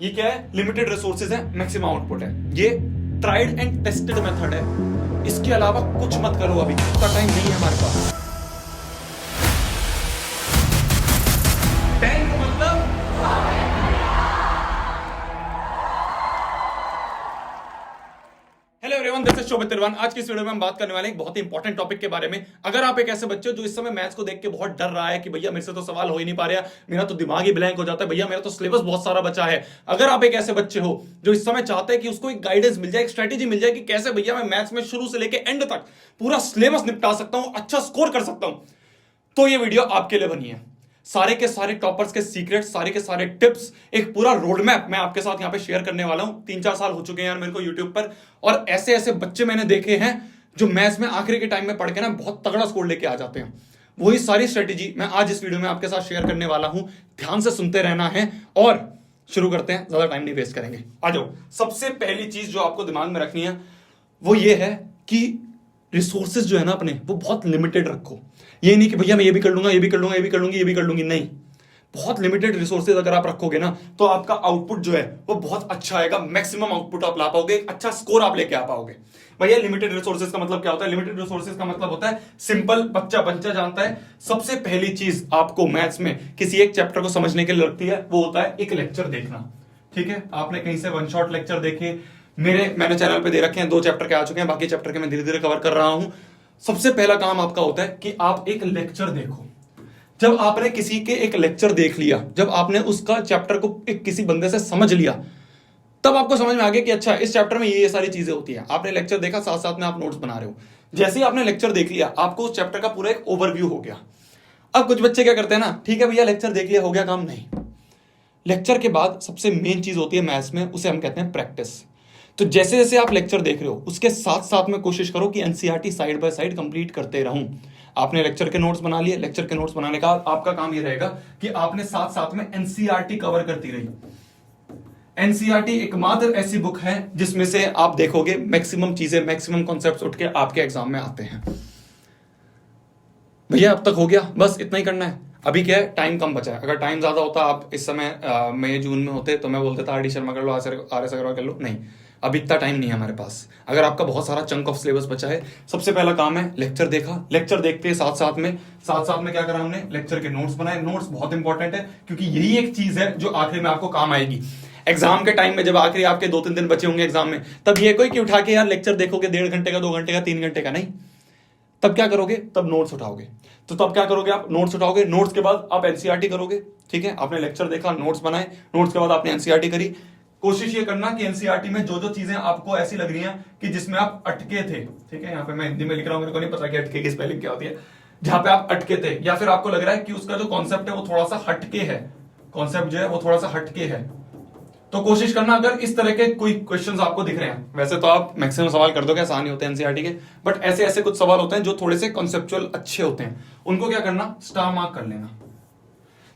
ये क्या है? लिमिटेड रिसोर्सेज है, मैक्सिमम आउटपुट है। ये ट्राइड एंड टेस्टेड मेथड है। इसके अलावा कुछ मत करो, अभी इतना टाइम नहीं है हमारे पास। टैंक मतलब हेलो एवरीवन, दिस इज शोभित तिरवान। आज की इस वीडियो में हम बात करने वाले हैं एक बहुत ही इंपॉर्टेंट टॉपिक के बारे में। अगर आप एक ऐसे बच्चे हो जो इस समय मैथ्स को देख के बहुत डर रहा है कि भैया मेरे से तो सवाल हो ही नहीं पा रहा, मेरा तो दिमाग ही ब्लैंक हो जाता है, भैया मेरा तो सिलेबस बहुत सारा बचा है। अगर आप एक ऐसे बच्चे हो जो इस समय चाहते हैं कि उसको एक गाइडेंस मिल जाए, एक स्ट्रेटेजी मिल जाए कि कैसे भैया मैं मैथ्स में शुरू से लेकर एंड तक पूरा सिलेबस निपटा सकता हूं, अच्छा स्कोर कर सकता हूं, तो ये वीडियो आपके लिए बनी है। सारे के सारे टॉपर्स के सीक्रेट, सारे के सारे टिप्स, एक पूरा रोड मैप मैं आपके साथ यहां पे शेयर करने वाला हूं। 3-4 साल हो चुके हैं यार मेरे को यूट्यूब पर, और ऐसे ऐसे बच्चे मैंने देखे हैं जो मैथ्स में आखिरी के टाइम में पढ़ के ना बहुत तगड़ा स्कोर लेके आ जाते हैं। वही सारी स्ट्रेटेजी मैं आज इस वीडियो में आपके साथ शेयर करने वाला हूं। ध्यान से सुनते रहना है और शुरू करते हैं, ज्यादा टाइम नहीं वेस्ट करेंगे। आ जाओ। सबसे पहली चीज जो आपको दिमाग में रखनी है वो ये है कि रिसोर्सेज जो है ना अपने, वो बहुत लिमिटेड रखो। ये नहीं कि भैया मैं ये भी कर लूंगा, ये भी कर लूंगा, ये भी कर लूंगी, ये भी कर लूंगी, नहीं। बहुत लिमिटेड रिसोर्सेज अगर आप रखोगे ना तो आपका आउटपुट जो है वो बहुत अच्छा आएगा। मैक्सिमम आउटपुट आप ला पाओगे, अच्छा स्कोर आप लेके आ पाओगे। भैया लिमिटेड रिसोर्सेज का मतलब क्या होता है? लिमिटेड रिसोर्सेज का मतलब होता है सिंपल, बच्चा जानता है। सबसे पहली चीज आपको मैथ्स में किसी एक चैप्टर को समझने के लिए लगती है, वो होता है एक लेक्चर देखना। ठीक है, आपने कहीं से वन शॉट लेक्चर देखे, मैंने चैनल पे दे रखे हैं, 2 चैप्टर के आ चुके हैं, बाकी चैप्टर के मैं धीरे धीरे कवर कर रहा हूं। सबसे पहला काम आपका होता है कि आप एक लेक्चर देखो। जब आपने किसी के एक लेक्चर देख लिया, जब आपने उसका चैप्टर को एक किसी बंदे से समझ लिया, तब आपको समझ में आ गया कि अच्छा इस चैप्टर में ये सारी चीजें होती है। आपने लेक्चर देखा, साथ साथ में आप नोट्स बना रहे हो। जैसे ही आपने लेक्चर देख लिया, आपको उस चैप्टर का पूरा एक ओवरव्यू हो गया। अब कुछ बच्चे क्या करते हैं ना, ठीक है भैया लेक्चर देख लिया, हो गया काम। नहीं, लेक्चर के बाद सबसे मेन चीज होती है मैथ्स में, उसे हम कहते हैं प्रैक्टिस। तो जैसे जैसे आप लेक्चर देख रहे हो, उसके साथ साथ में कोशिश करो कि NCERT side by side complete करते रहूं। आपने लेक्चर के नोट्स बना लिए, लेक्चर के नोट्स बनाने का आपका काम ये रहेगा कि आपने साथ साथ में एनसीईआरटी कवर करती रही। एनसीईआरटी एकमात्र ऐसी बुक है जिसमें से आप देखोगे मैक्सिमम चीजें, मैक्सिमम कॉन्सेप्ट्स उठ के आपके एग्जाम में आते हैं। भैया अब तक हो गया, बस इतना ही करना है। अभी क्या है, टाइम कम बचा है। अगर टाइम ज्यादा होता, आप इस समय मई जून में होते, तो मैं बोलता था आर डी शर्मा कर लो, आर एस अग्रवाल कर लो। नहीं, अभी इतना टाइम नहीं है हमारे पास। अगर आपका बहुत सारा चंक ऑफ सिलेबस बचा है, सबसे पहला काम है लेक्चर देखा। लेक्चर देखते साथ साथ में क्या करा हमने, लेक्चर के नोट्स बनाए। नोट्स बहुत इंपॉर्टेंट है, क्योंकि यही एक चीज है जो आखिर में आपको काम आएगी। एग्जाम के टाइम में जब आखिरी आपके 2-3 दिन बचे होंगे एग्जाम में, तब ये कोई कि उठा के यार लेक्चर देखोगे 1.5 घंटे का, 2 घंटे का, 3 घंटे का, नहीं। तब क्या करोगे, तब नोट्स उठाओगे। तो तब क्या करोगे, आप नोट्स उठाओगे। नोट्स के बाद आप एनसीईआरटी करोगे। ठीक है, आपने लेक्चर देखा, नोट्स बनाए, नोट्स के बाद आपने एनसीईआरटी करी। कोशिश ये करना कि एनसीईआरटी में जो जो चीजें आपको ऐसी लग रही हैं कि जिसमें आप अटके थे, ठीक है, यहाँ पे मैं हिंदी में लिख रहा हूं, मेरे को नहीं पता कि अटके की स्पेलिंग क्या होती है, जहां पे आप अटके थे, या फिर आपको लग रहा है कि उसका जो कॉन्सेप्ट है वो थोड़ा सा हटके है, कॉन्सेप्ट जो है वो थोड़ा सा हटके है, तो कोशिश करना अगर इस तरह के कोई क्वेश्चंस आपको दिख रहे हैं, वैसे तो आप मैक्सिमम सवाल कर दोगे, आसान ही होते हैं एनसीईआरटी के, बट ऐसे ऐसे कुछ सवाल होते हैं जो थोड़े से कॉन्सेप्चुअल अच्छे होते हैं, उनको क्या करना, स्टार मार्क कर लेना।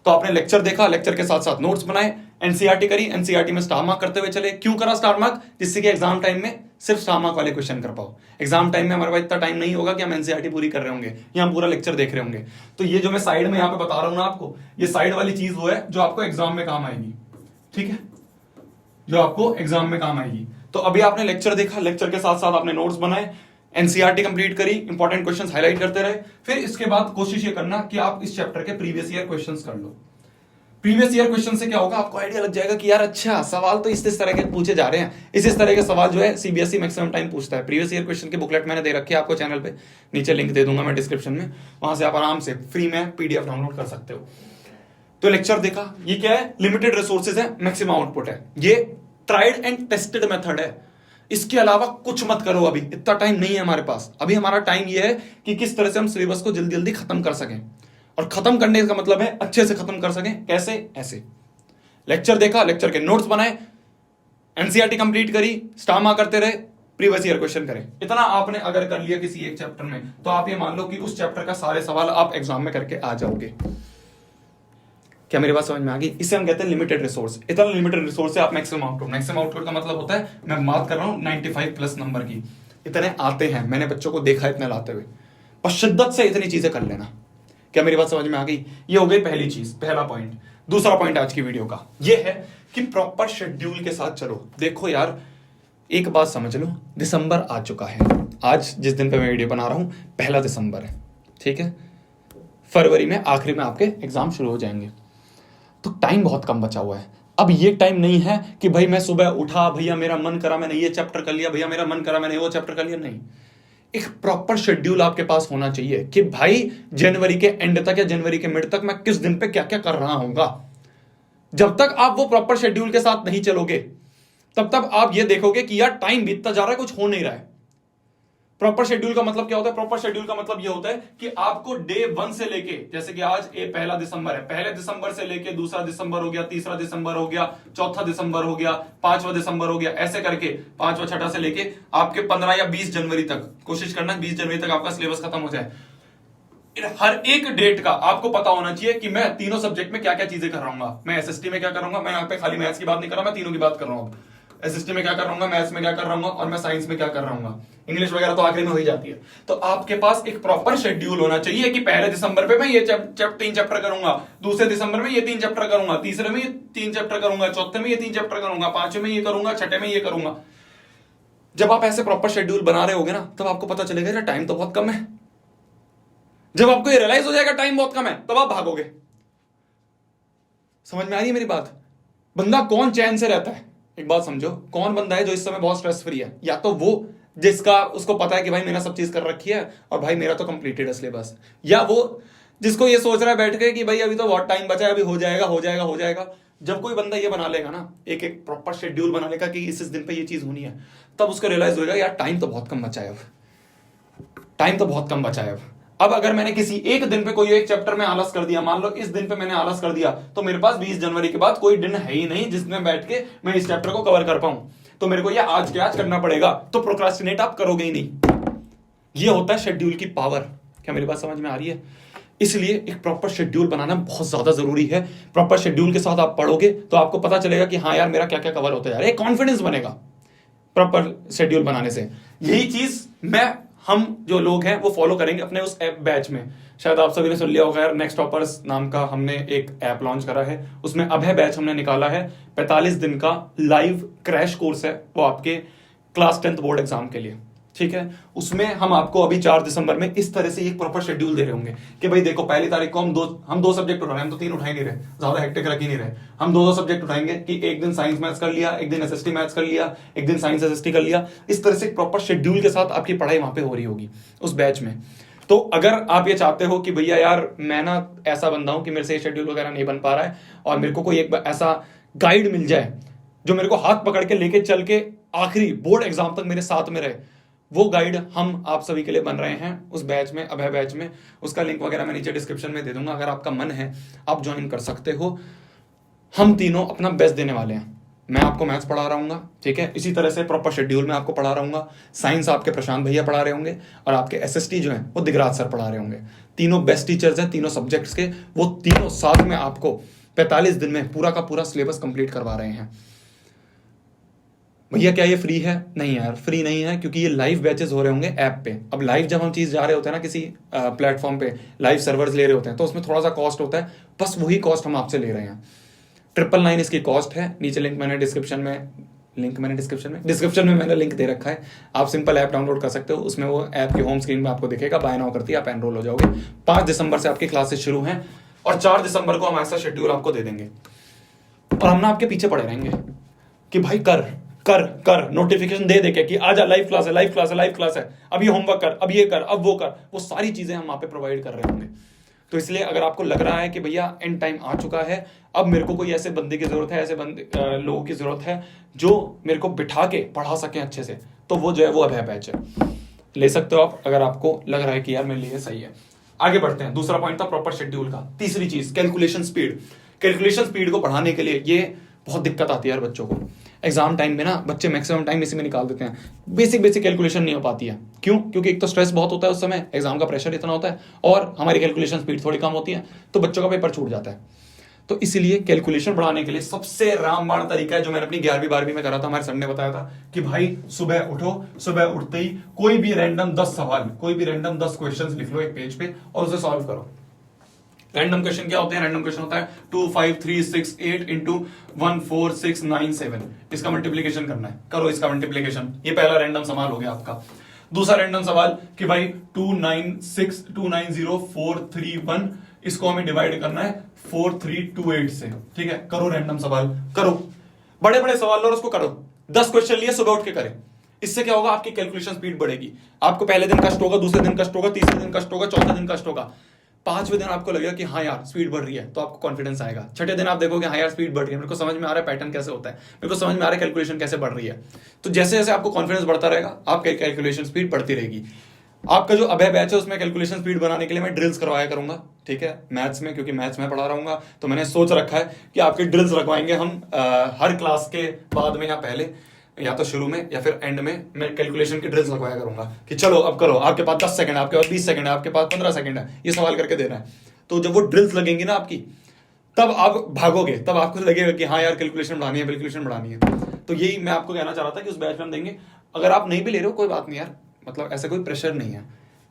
तो आपने लेक्चर देखा, लेक्चर के साथ साथ नोट्स बनाए, एनसीईआरटी करी, एनसीईआरटी में स्टार मार्क करते हुए चले। क्यों करा स्टार मार्क? जिससे कि एग्जाम टाइम में सिर्फ स्टार मार्क वाले क्वेश्चन कर पाओ। एग्जाम टाइम में हमारे पास इतना टाइम नहीं होगा कि हम एनसीईआरटी पूरी कर रहे होंगे या हम पूरा लेक्चर देख रहे होंगे। तो ये जो मैं साइड में यहाँ पे बता रहा हूं ना आपको, ये साइड वाली चीज वो है जो आपको एग्जाम में काम आएगी। ठीक है, जो आपको एग्जाम में काम आएगी। तो अभी आपने लेक्चर देखा, लेक्चर के साथ साथ आपने नोट्स बनाए, एनसीईआरटी कंप्लीट करी, इंपॉर्टेंट क्वेश्चंस हाईलाइट करते रहे। फिर इसके बाद कोशिश ये करना कि आप इस चैप्टर के प्रीवियस ईयर क्वेश्चंस कर लो। प्रीवियस ईयर क्वेश्चन से क्या होगा, आपको आइडिया लग जाएगा कि यार अच्छा सवाल तो इस तरह के पूछे जा रहे हैं। इस तरह के सवाल जो है सीबीएसई मैक्सिमम टाइम पूछता है। प्रीवियस ईयर क्वेश्चन की बुकलेट मैंने दे रखी है आपको चैनल पे, नीचे लिंक दे दूंगा मैं डिस्क्रिप्शन में, वहां से आप आराम से फ्री में पीडीएफ डाउनलोड कर सकते हो। तो लेक्चर देखा, ये क्या है, लिमिटेड रिसोर्सेज है, मैक्सिमम आउटपुट है। ये ट्राइड एंड टेस्टेड मेथड है। इसके अलावा कुछ मत करो, अभी इतना टाइम नहीं है हमारे पास। अभी हमारा टाइम ये है कि किस तरह से हम सिलेबस को जल्दी जल्दी खत्म कर सकें, और खत्म करने का मतलब है अच्छे से खत्म कर सकें। कैसे? ऐसे लेक्चर देखा, लेक्चर के नोट्स बनाए, एनसीईआरटी कंप्लीट करी, स्टार मार्क करते रहे, प्रीवियस ईयर क्वेश्चन करें। इतना आपने अगर कर लिया किसी एक चैप्टर में, तो आप ये मान लो कि उस चैप्टर का सारे सवाल आप एग्जाम में करके आ जाओगे। क्या मेरी बात समझ में आ गई? इसे हम कहते हैं लिमिटेड रिसोर्स। इतना लिमिटेड रिसोर्स है आप मैक्सिमम आउटपुट। मैक्सिमम आउटपुट का मतलब होता है, मैं बात कर रहा हूं 95+ नंबर की। इतने आते हैं, मैंने बच्चों को देखा इतने लाते हुए। पर शिद्दत से इतनी चीजें कर लेना। क्या मेरी बात समझ में आ गई? ये हो गई पहली चीज, पहला पॉइंट। दूसरा पॉइंट आज की वीडियो का ये है कि प्रॉपर शेड्यूल के साथ चलो। देखो यार, एक बात समझ लो, दिसंबर आ चुका है। आज जिस दिन पे मैं वीडियो बना रहा हूं 1 दिसंबर है, ठीक है। फरवरी में आखिरी में आपके एग्जाम शुरू हो जाएंगे, तो टाइम बहुत कम बचा हुआ है। अब ये टाइम नहीं है कि भाई मैं सुबह उठा, भैया मेरा मन करा मैंने ये चैप्टर कर लिया, भैया मेरा मन करा मैंने वो चैप्टर कर लिया। नहीं, एक प्रॉपर शेड्यूल आपके पास होना चाहिए कि भाई जनवरी के एंड तक या जनवरी के मिड तक मैं किस दिन पे क्या क्या कर रहा हूंगा। जब तक आप वो प्रॉपर शेड्यूल के साथ नहीं चलोगे, तब तक आप ये देखोगे कि यार टाइम बीतता जा रहा है, कुछ हो नहीं रहा है। प्रॉपर शेड्यूल का मतलब क्या होता है? प्रॉपर शेड्यूल का मतलब ये होता है कि आपको डे 1 से लेके, जैसे कि आज 1 दिसंबर है, 1 दिसंबर से लेके 2 दिसंबर हो गया, 3 दिसंबर हो गया, 4 दिसंबर हो गया, 5 दिसंबर हो गया, ऐसे करके 5वां 6ठा से लेके आपके 15 या 20 जनवरी तक, कोशिश करना 20 जनवरी तक आपका सिलेबस खत्म हो जाए। हर एक डेट का आपको पता होना चाहिए कि मैं तीनों सब्जेक्ट में क्या क्या चीजें कर रहा हूँ। मैं एसएसटी में क्या करूंगा, मैं यहाँ पे खाली मैथ्स की बात नहीं कर रहा, मैं तीनों की बात कर रहा हूँ। एसएसटी में क्या कर रहा हूँ, मैथ्स में क्या कर रहा हूँ, और मैं साइंस में क्या कर रहा हूँ। इंग्लिश वगैरह तो आखिरी में हो ही जाती है। तो आपके पास एक प्रॉपर शेड्यूल होना चाहिए कि 1 दिसंबर पे मैं ये 3 चैप्टर करूंगा, 2 दिसंबर में ये 3 चैप्टर करूंगा, तीसरे में ये 3 चैप्टर करूंगा, चौथे में ये 3 चैप्टर करूंगा, 5वें में ये करूंगा, छठे में ये करूंगा। जब आप ऐसे प्रॉपर शेड्यूल बना रहे होगे ना, तब आपको पता चलेगा टाइम तो बहुत कम है। जब आपको ये रियलाइज हो जाएगा टाइम बहुत कम है, तब आप भागोगे। समझ में आ रही है मेरी बात? बंदा कौन चैन से रहता है, एक बात समझो, कौन बंदा है जो इस समय बहुत स्ट्रेस फ्री है? या तो वो जिसका उसको पता है कि भाई मैंने सब चीज कर रखी है और भाई मेरा तो कंप्लीटेड है सिलेबस, या वो जिसको ये सोच रहा है बैठ के कि भाई अभी तो बहुत टाइम बचा है, अभी हो जाएगा हो जाएगा हो जाएगा। जब कोई बंदा ये बना लेगा ना, एक एक प्रॉपर शेड्यूल बना लेगा कि इस दिन पे ये चीज होनी है, तब उसको रियलाइज होगा यार टाइम तो बहुत कम बचा है, अब टाइम तो बहुत कम बचा है। अब अगर मैंने किसी एक दिन पे कोई एक चैप्टर में आलस कर दिया, मान लो इस दिन पे मैंने आलस कर दिया, तो मेरे पास 20 जनवरी के बाद कोई दिन है ही नहीं जिसमें बैठ के मैं इस चैप्टर को कवर कर पाऊं। तो मेरे को ये आज के आज करना पड़ेगा, तो प्रोक्रास्टिनेट आप करोगे ही नहीं। ये होता है शेड्यूल की पावर। क्या मेरी बात समझ में आ रही है? इसलिए एक प्रॉपर शेड्यूल बनाना बहुत ज्यादा जरूरी है। प्रॉपर शेड्यूल के साथ आप पढ़ोगे तो आपको पता चलेगा कि हाँ यार मेरा क्या क्या कवर होता जा रहा है, कॉन्फिडेंस बनेगा प्रॉपर शेड्यूल बनाने से। यही चीज हम जो लोग हैं वो फॉलो करेंगे अपने उस ऐप बैच में। शायद आप सभी ने सुन लिया होगा यार, नेक्स्ट टॉपर्स नाम का हमने एक ऐप लॉन्च करा है, उसमें अभय बैच हमने निकाला है। 45 दिन का लाइव क्रैश कोर्स है वो आपके क्लास 10th बोर्ड एग्जाम के लिए, ठीक है। उसमें हम आपको अभी 4 दिसंबर में इस तरह से एक प्रॉपर शेड्यूल दे रहे होंगे कि भाई देखो, पहली तारीख को हम दो सब्जेक्ट उठा रहे हैं, हम तो 3 उठा ही नहीं रहे, ज्यादा हेक्टिक रख ही नहीं रहे। हम दो सब्जेक्ट उठाएंगे कि एक दिन साइंस मैथ्स कर लिया, एक दिन एसएसटी मैथ्स कर लिया, एक दिन साइंस एसएसटी कर लिया। इस तरह से प्रॉपर शेड्यूल के साथ आपकी पढ़ाई वहां पे हो रही होगी उस बैच में। तो अगर आप ये चाहते हो कि भैया यार मैं ना ऐसा बंदा हूं कि मेरे से शेड्यूल वगैरह नहीं बन पा रहा है और मेरे को कोई एक ऐसा गाइड मिल जाए जो मेरे को हाथ पकड़ के लेके चल के आखिरी बोर्ड एग्जाम तक मेरे साथ में रहे, वो गाइड हम आप सभी के लिए बन रहे हैं उस बैच में, अभय बैच में। उसका लिंक वगैरह मैं नीचे डिस्क्रिप्शन में दे दूंगा, अगर आपका मन है आप ज्वाइन कर सकते हो। हम तीनों अपना बेस्ट देने वाले हैं। मैं आपको मैथ्स पढ़ा रहा हूँ, ठीक है, इसी तरह से प्रॉपर शेड्यूल में आपको पढ़ा रहा हूँ। साइंस आपके प्रशांत भैया पढ़ा रहे होंगे और आपके एसएसटी जो है वो दिगराज सर पढ़ा रहे होंगे। तीनों बेस्ट टीचर्स हैं तीनों सब्जेक्ट्स के, वो तीनों साथ में आपको 45 दिन में पूरा का पूरा सिलेबस कंप्लीट करवा रहे हैं। भैया क्या ये फ्री है? नहीं यार, फ्री नहीं है, क्योंकि ये लाइव बैचेस हो रहे होंगे ऐप पे। अब लाइव जब हम चीज जा रहे होते हैं ना किसी प्लेटफॉर्म पे, लाइव सर्वर्स ले रहे होते हैं, तो उसमें थोड़ा सा कॉस्ट होता है, बस वही कॉस्ट हम आपसे ले रहे हैं। 999 इसकी कॉस्ट है। नीचे लिंक मैंने डिस्क्रिप्शन में मैंने लिंक दे रखा है, आप सिंपल ऐप डाउनलोड कर सकते हो। उसमें वो ऐप की होम स्क्रीन में आपको दिखेगा, बाय नाउ करती है आप एनरोल हो जाओगे। 5 दिसंबर से आपकी क्लासेस शुरू हैं और 4 दिसंबर को हम ऐसा शेड्यूल आपको दे देंगे और हम ना आपके पीछे पड़े रहेंगे कि भाई कर कर कर, नोटिफिकेशन दे के कि आजा लाइव क्लास है, लाइव क्लास है, लाइव क्लास है, अब ये होमवर्क कर, अब ये कर, अब वो कर, वो सारी चीजें हम वहां पे प्रोवाइड कर रहे होंगे। तो इसलिए अगर आपको लग रहा है कि भैया एंड टाइम आ चुका है, अब मेरे को कोई ऐसे बंदे की जरूरत है, ऐसे लोगों की जरूरत है जो मेरे को बिठा के पढ़ा सके अच्छे से, तो वो जो है वो अभय बैच है, ले सकते हो आप अगर आपको लग रहा है कि यार मेरे लिए सही है। आगे बढ़ते हैं। दूसरा पॉइंट था प्रॉपर शेड्यूल का। तीसरी चीज कैलकुलेशन स्पीड। कैलकुलेशन स्पीड को बढ़ाने के लिए ये बहुत दिक्कत आती है यार बच्चों को। एग्जाम टाइम में ना बच्चे मैक्सिमम टाइम इसी में निकाल देते हैं, बेसिक कैलकुलेशन नहीं हो पाती है। क्यों? क्योंकि एक तो स्ट्रेस बहुत होता है उस समय, एग्जाम का प्रेशर इतना होता है और हमारी कैलकुलेशन स्पीड थोड़ी कम होती है, तो बच्चों का पेपर छूट जाता है। तो इसीलिए कैलकुलेशन बढ़ाने के लिए सबसे रामबाण तरीका है जो मैंने अपनी 11वीं 12वीं में करा था, हमारे सर ने बताया था कि भाई सुबह उठो, सुबह उठते ही कोई भी रैंडम 10 सवाल, कोई भी रैंडम 10 क्वेश्चंस लिख लो एक पेज पे और उसे सॉल्व करो। रैंडम क्वेश्चन क्या होते हैं? रैंडम क्वेश्चन होता है 2 5 3 6 8 इंटू 1 4 6 9 7। इसका मल्टीप्लीकेशन करना है, करो इसका मल्टीप्लीकेशन। ये पहला रैंडम सवाल हो गया आपका। दूसरा रैंडम सवाल कि भाई 2904331, इसको हमें डिवाइड करना है 4328 से। ठीक है, करो रैंडम सवाल, करो बड़े बड़े सवाल लो और उसको करो। 10 क्वेश्चन लिए, सुबह उठ के करें। इससे क्या होगा? आपकी कैलकुलेशन स्पीड बढ़ेगी। आपको पहले दिन कष्ट होगा, दूसरे दिन कष्ट होगा, तीसरे दिन कष्ट होगा, चौथे दिन कष्ट होगा, पांचवें दिन आपको लगेगा कि हाँ यार स्पीड बढ़ रही है, तो आपको कॉन्फिडेंस आएगा। छठे दिन आप देखोगे हाँ यार स्पीड बढ़ रही है, मेरे को समझ में आ रहा है पैटर्न कैसे होता है, मेरे को समझ में आ रहा है कैलकुलेशन कैसे बढ़ रही है। तो जैसे जैसे आपको कॉन्फिडेंस बढ़ता रहेगा, आपकी कैलकुलेशन स्पीड बढ़ती रहेगी। आपका जो अभय बैच है उसमें कैलकुलेशन स्पीड बनाने के लिए मैं ड्रिल्स करवाया करूंगा। ठीक है, मैथ्स में, क्योंकि मैथ्स में पढ़ा रहूंगा, तो मैंने सोच रखा है कि आपके ड्रिल्स रखवाएंगे हम हर क्लास के बाद में, या पहले, या तो शुरू में या फिर एंड में मैं कैलकुलेशन की ड्रिल्स लगवाया करूंगा कि चलो अब करो, आपके पास 10 सेकंड है, आपके पास 20 सेकंड है, आपके पास 15 सेकंड है, ये सवाल करके देना है। तो जब वो ड्रिल्स लगेंगी ना आपकी, तब आप भागोगे, तब आपको लगेगा कि हाँ यार कैलकुलेशन बढ़ानी है, कैलकुलेशन बढ़ानी है। तो यही मैं आपको कहना चाह रहा था कि उस बैच में हम देंगे। अगर आप नहीं भी ले रहे हो कोई बात नहीं यार, मतलब ऐसा कोई प्रेशर नहीं है।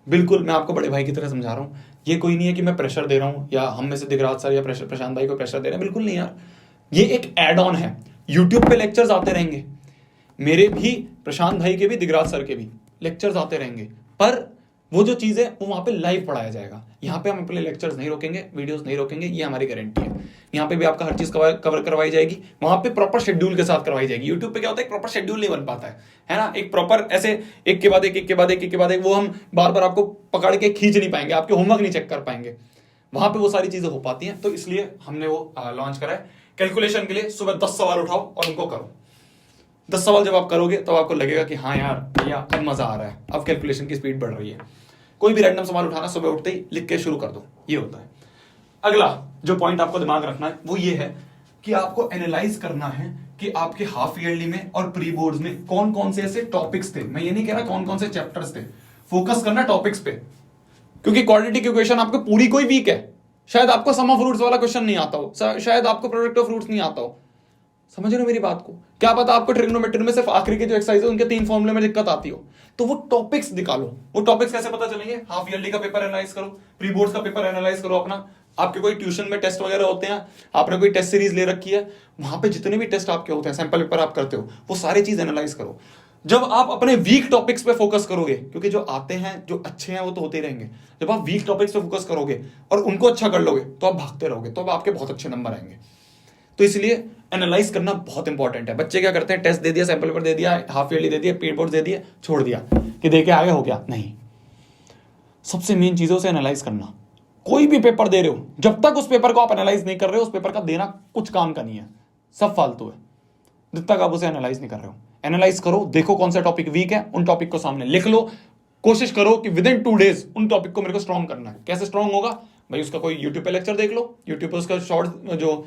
बिल्कुल मैं आपको बड़े भाई की तरह समझा रहा हूँ। ये कोई नहीं है कि मैं प्रेशर दे रहा हूँ या हम में से दिगराज सर या प्रशांत भाई को प्रेशर दे रहे हैं, बिल्कुल नहीं यार। ये एक एड ऑन है। यूट्यूब पे लेक्चर्स आते रहेंगे, मेरे भी, प्रशांत भाई के भी, दिगराज सर के भी लेक्चर्स आते रहेंगे, पर वो जो चीज़ है वो वहाँ पे लाइव पढ़ाया जाएगा। यहाँ पे हम अपने लेक्चर्स नहीं रोकेंगे, वीडियोस नहीं रोकेंगे, ये हमारी गारंटी है। यहाँ पे भी आपका हर चीज़ कवर करवाई जाएगी, वहाँ पे प्रॉपर शेड्यूल के साथ करवाई जाएगी। यूट्यूब पे क्या होता है, प्रॉपर शेड्यूल नहीं बन पाता है ना, एक प्रॉपर ऐसे एक के बाद एक, एक के बाद एक, एक के बाद एक, वो हम बार बार आपको पकड़ के खींच नहीं पाएंगे, आपके होमवर्क नहीं चेक कर पाएंगे। वहाँ पे वो सारी चीज़ें हो पाती हैं, तो इसलिए हमने वो लॉन्च करा है कैलकुलेशन के लिए। सुबह 10 सवाल उठाओ और उनको करो। 10 सवाल जब आप करोगे तो आपको लगेगा कि हाँ यार भैया अब मजा आ रहा है, अब कैलकुलेशन की स्पीड बढ़ रही है। कोई भी रैंडम सवाल उठाना, सुबह उठते ही लिख के शुरू कर दो, ये होता है। अगला जो पॉइंट आपको दिमाग रखना है वो ये है कि आपको एनालाइज करना है कि आपके हाफ ईयरली में और प्री बोर्ड्स में कौन कौन से ऐसे टॉपिक्स थे। मैं ये नहीं कह रहा कौन कौन से चैप्टर्स थे, फोकस करना टॉपिक्स पे, क्योंकि क्वाड्रेटिक इक्वेशन आपको पूरी कोई वीक है, शायद आपको सम ऑफ फ्रूट्स वाला क्वेश्चन नहीं आता हो, शायद आपको प्रोडक्ट ऑफ फ्रूट्स नहीं आता हो। समझ रहे हो मेरी बात को? क्या पता आपको ट्रिग्नोमेट्री में सिर्फ आखिरी के जो एक्सरसाइज है उनके 3 फॉर्मूले में दिक्कत आती हो, तो वो टॉपिक्स निकालो। वो टॉपिक्स कैसे पता चलेंगे? हाफ ईयरली का पेपर एनालाइज करो, प्री बोर्ड्स का पेपर एनालाइज करो अपना। आपके कोई ट्यूशन में टेस्ट वगैरह होते हैं, आपने कोई टेस्ट सीरीज ले रखी है, वहां पे जितने भी टेस्ट आपके होते हैं, सैंपल पेपर आप करते हो, वो सारी चीज एनालाइज करो। जब आप अपने वीक टॉपिक्स पे फोकस करोगे, क्योंकि जो आते हैं जो अच्छे हैं वो तो होते ही रहेंगे, जब आप वीक टॉपिक्स पे फोकस करोगे और उनको अच्छा कर लोगे तो आप भागते रहोगे, तो अब आपके बहुत अच्छे नंबर आएंगे। तो इसलिए एनालाइज करना बहुत इंपॉर्टेंट है। बच्चे क्या करते हैं, टेस्ट दे दिया, सैंपल पेपर दे दिया, हाफ ईयरली दे दिया, पीड बोर्ड दे दिया, छोड़ दिया कि देखे आगे हो गया। नहीं, सबसे मेन चीजों से एनालाइज करना। कोई भी पेपर दे रहे हो, जब तक उस पेपर को आप एनालाइज नहीं कर रहे हो, उस पेपर का देना कुछ काम का नहीं है, सब फालतू है, जब तक आप उसे एनालाइज नहीं कर रहे हो। एनालाइज करो, देखो कौन सा टॉपिक वीक है, उन टॉपिक को सामने लिख लो, कोशिश करो कि विद इन 2 डेज उन टॉपिक को मेरे को स्ट्रॉन्ग करना है। कैसे स्ट्रॉन्ग होगा भाई? उसका कोई यूट्यूब पे लेक्चर देख लो, यूट्यूब पे उसका शॉर्ट जो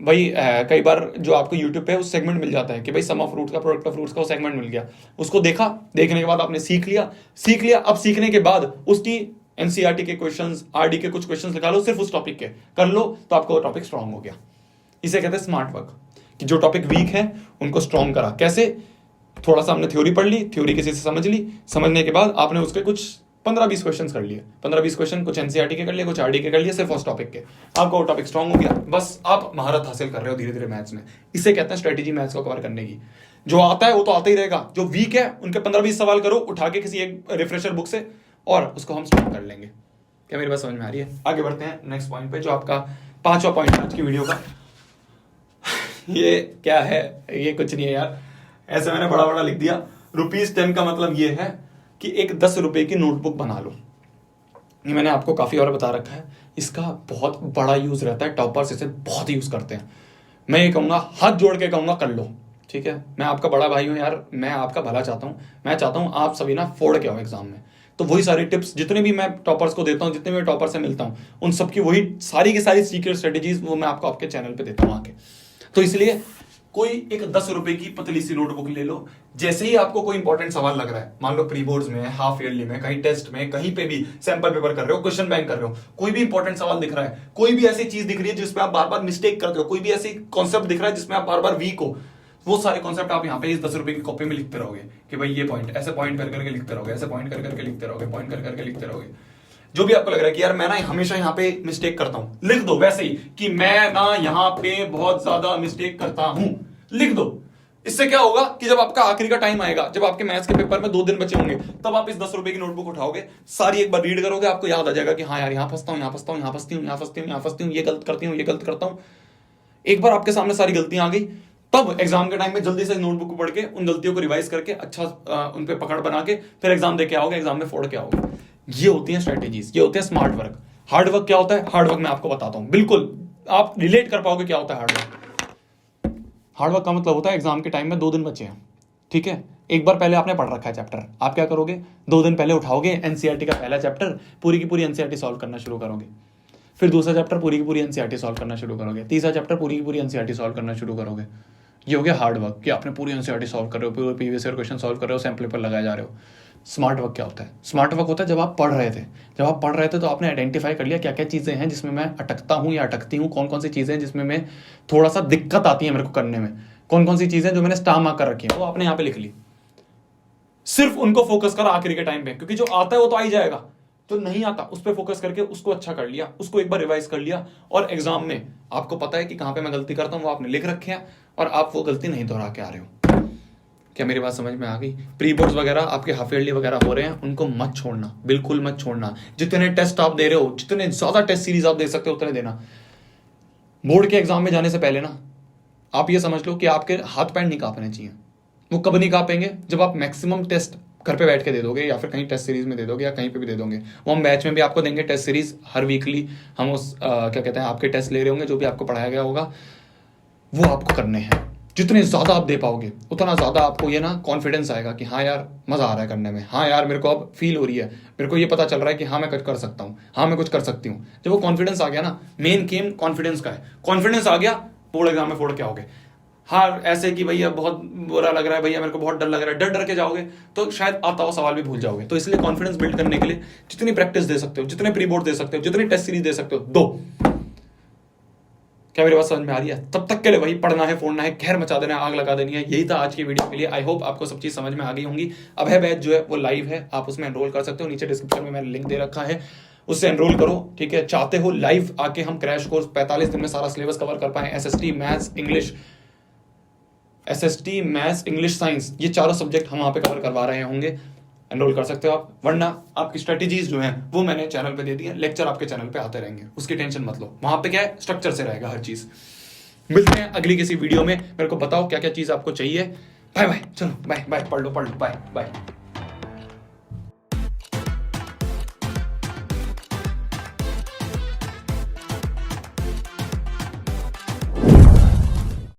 भाई कई बार जो आपको यूट्यूब पे उस सेगमेंट मिल जाता है कि भाई सम ऑफ फ्रूट्स का, प्रोडक्ट ऑफ फ्रूट्स का वो सेगमेंट मिल गया, उसको देखा, देखने के बाद आपने सीख लिया। अब सीखने के बाद उसकी एनसीईआरटी के क्वेश्चंस, आरडी के कुछ क्वेश्चंस निकालो, सिर्फ उस टॉपिक के कर लो, तो आपको वो टॉपिक स्ट्रॉन्ग हो गया। इसे कहते हैं स्मार्ट वर्क, कि जो टॉपिक वीक है उनको स्ट्रॉन्ग करा। कैसे? थोड़ा सा हमने थ्योरी पढ़ ली, थ्योरी किसी से समझ ली, समझने के बाद आपने उसके कुछ 15-20 क्वेश्चन कर लिए, 15-20 क्वेश्चन कुछ एनसीईआरटी के कर लिए, कुछ आरडी के कर लिए, सिर्फ उस टॉपिक के, आपका वो टॉपिक स्ट्रॉन्ग हो गया। बस आप महारत हासिल कर रहे हो धीरे धीरे मैथ्स में। इसे कहते हैं स्ट्रेटेजी मैथ्स को कवर करने की। जो आता है वो तो आता ही रहेगा, जो वीक है उनके 15-20 सवाल करो उठा के किसी एक रिफ्रेशर बुक से, और उसको हम स्ट्रॉन्ग कर लेंगे। क्या मेरी बात समझ में आ रही है? आगे बढ़ते हैं नेक्स्ट पॉइंट पे, जो आपका 5वां पॉइंट है आज की वीडियो का। ये क्या है? ये कुछ नहीं है यार, ऐसे मैंने बड़ा बड़ा लिख दिया। ₹10 का मतलब ये है कि एक 10 रुपए की नोटबुक बना लो। ये मैंने आपको काफ़ी और बता रखा है, इसका बहुत बड़ा यूज़ रहता है, टॉपर्स इसे बहुत यूज़ करते हैं। मैं ये कहूँगा, हाथ जोड़ के कहूँगा, कर लो, ठीक है? मैं आपका बड़ा भाई हूँ यार, मैं आपका भला चाहता हूँ, मैं चाहता हूँ आप सभी ना फोड़ के आओ एग्जाम में। तो वही सारी टिप्स जितने भी मैं टॉपर्स को देता हूँ, जितने भी टॉपर से मिलता हूँ, उन सबकी वही सारी की सारी सीक्रेट स्ट्रेटेजीज वो मैं आपको आपके चैनल पे देता हूँ आके। तो इसलिए कोई एक 10 रुपए की पतली सी नोटबुक ले लो। जैसे ही आपको कोई इंपॉर्टेंट सवाल लग रहा है, मान लो प्री बोर्ड्स में, हाफ ईयरली में, कहीं टेस्ट में, कहीं पे भी सैंपल पेपर कर रहे हो, क्वेश्चन बैंक कर रहे हो, कोई भी इंपॉर्टेंट सवाल दिख रहा है, कोई भी ऐसी चीज दिख रही है जिसमें आप बार बार मिस्टेक करते हो, कोई भी ऐसी कॉन्सेप्ट दिख रहा है जिसमें आप बार बार वीक हो, वो सारे कॉन्सेप्ट आप यहाँ पे इस 10 रुपए की कॉपी में लिखते रहोगे कि भाई ये पॉइंट, ऐसे पॉइंट कर करके लिखते रहोगे, ऐसे पॉइंट कर करके लिखते रहोगे, पॉइंट कर करके लिखते रहोगे। जो भी आपको लग रहा है कि यार मैं ना हमेशा यहाँ पे मिस्टेक करता हूं, लिख दो वैसे ही कि मैं ना यहाँ पे बहुत ज्यादा मिस्टेक करता हूं, लिख दो। इससे क्या होगा कि जब आपका आखिरी का टाइम आएगा, जब आपके मैथ्स के पेपर में 2 दिन बचे होंगे, तब आप इस 10 रुपए की नोटबुक उठाओगे, सारी एक बार रीड करोगे, आपको याद आ जाएगा कि हाँ यार यहाँ फंसता हूँ, यहाँ फंसता हूँ, यहाँ फंसती हूँ, यहाँ फंसती हूँ, यहाँ फंसती हूँ, ये गलत करती हूँ, ये गलत करता हूँ। एक बार आपके सामने सारी गलतियां आ गई, तब एग्जाम के टाइम में जल्दी से नोटबुक को पढ़ के उन गलतियों को रिवाइज करके अच्छा उन पे पकड़ बना के फिर एग्जाम दे के आओगे, एग्जाम में फोड़ के आओगे। ये होती है स्ट्रेटेजीज, ये होते हैं स्मार्ट वर्क। हार्ड वर्क क्या होता है? हार्ड वर्क मैं आपको बताता हूं, बिल्कुल आप रिलेट कर पाओगे क्या होता है हार्ड वर्क। हार्ड वर्क का मतलब होता है एग्जाम के टाइम में 2 दिन बचे हैं, ठीक है, एक बार पहले आपने पढ़ रखा है चैप्टर, आप क्या करोगे, 2 दिन पहले उठाओगे एनसीईआरटी का पहला चैप्टर, पूरी की पूरी एनसीईआरटी सॉल्व करना शुरू करोगे, फिर दूसरा चैप्टर पूरी की पूरी एनसीईआरटी सॉल्व करना शुरू करोगे, तीसरा चैप्टर पूरी की पूरी एनसीईआरटी सॉल्व करना शुरू करोगे। ये हो गया हार्ड वर्क कि आपने पूरी एनसीईआरटी सॉल्व कर रहे हो, पूरे प्रीवियस ईयर क्वेश्चन सॉल्व कर रहे हो, सैंपल पर लगाए जा रहे हो। स्मार्ट वर्क क्या होता है? स्मार्ट वर्क होता है जब आप पढ़ रहे थे, जब आप पढ़ रहे थे तो आपने आइडेंटिफाई कर लिया क्या क्या चीज़ें हैं जिसमें मैं अटकता हूँ या अटकती हूँ, कौन कौन सी चीज़ें हैं जिसमें मैं थोड़ा सा दिक्कत आती है मेरे को करने में, कौन कौन सी चीज़ें जो मैंने स्टार मार्क कर रखी है वो आपने यहाँ पे लिख ली। सिर्फ उनको फोकस कर आखिरी के टाइम पे, क्योंकि जो आता है वो तो आ ही जाएगा, जो नहीं आता उस पर फोकस करके उसको अच्छा कर लिया, उसको एक बार रिवाइज कर लिया, और एग्जाम में आपको पता है कि कहां पे मैं गलती करता हूं वो आपने लिख रखे हैं और आप वो गलती नहीं दोहरा के आ रहे हो। क्या मेरी बात समझ में आ गई? प्री बोर्ड्स वगैरह आपके हाफ ईयरली वगैरह हो रहे हैं, उनको मत छोड़ना, बिल्कुल मत छोड़ना। जितने टेस्ट आप दे रहे हो, जितने ज्यादा टेस्ट सीरीज आप दे सकते हो उतने देना। बोर्ड के एग्जाम में जाने से पहले ना आप ये समझ लो कि आपके हाथ पैर नहीं कांपने चाहिए। वो कब नहीं कांपेंगे? जब आप मैक्सिमम टेस्ट घर पे बैठ के दे दोगे या फिर कहीं टेस्ट सीरीज में दे दोगे या कहीं पे भी दे दोगे। वो हम बैच में भी आपको देंगे टेस्ट सीरीज, हर वीकली हम उस क्या कहते हैं आपके टेस्ट ले रहे होंगे, जो भी आपको पढ़ाया गया होगा वो आपको करने हैं। जितने ज़्यादा आप दे पाओगे उतना ज़्यादा आपको ये ना कॉन्फिडेंस आएगा कि हाँ यार मज़ा आ रहा है करने में, हाँ यार मेरे को अब फील हो रही है, मेरे को ये पता चल रहा है कि हाँ मैं कुछ कर सकता हूँ, हाँ मैं कुछ कर सकती हूँ। जब वो कॉन्फिडेंस आ गया ना, मेन गेम कॉन्फिडेंस का है, कॉन्फिडेंस आ गया बोर्ड एग्जाम में फोड़ के आओगे। हाँ ऐसे कि भैया बहुत बुरा लग रहा है, भैया मेरे को बहुत डर लग रहा है, डर डर के जाओगे तो शायद आता हुआ सवाल भी भूल जाओगे। तो इसलिए कॉन्फिडेंस बिल्ड करने के लिए जितनी प्रैक्टिस दे सकते हो, जितने प्री बोर्ड दे सकते हो, जितनी टेस्ट सीरीज दे सकते हो दो। क्या मेरी बात समझ में आ रही है? तब तक के लिए वही पढ़ना है, फोड़ना है, खैर मचा देना है, आग लगा देनी है। यही था आज की वीडियो के लिए। आई होप आपको सब चीज समझ में आ गई होंगी। अभय बैच जो है वो लाइव है, आप उसमें एनरोल कर सकते हो, नीचे डिस्क्रिप्शन में मैंने लिंक दे रखा है, उससे एनरोल करो, ठीक है। चाहते हो लाइव आके हम क्रैश कोर्स 45 दिन में सारा सिलेबस कवर कर पाए, एसएसटी मैथ्स इंग्लिश साइंस, ये चारों सब्जेक्ट हम वहां पे कवर करवा रहे होंगे, एनरोल कर सकते हो आप। वरना आपकी स्ट्रेटेजीज जो हैं वो मैंने चैनल पे दे दी है, लेक्चर आपके चैनल पे आते रहेंगे, उसकी टेंशन मत लो। वहां पे क्या है, स्ट्रक्चर से रहेगा हर चीज। मिलते हैं अगली किसी वीडियो में, मेरे को बताओ क्या क्या चीज आपको चाहिए। बाय बाय, चलो बाय बाय, पढ़ लो बाय बाय।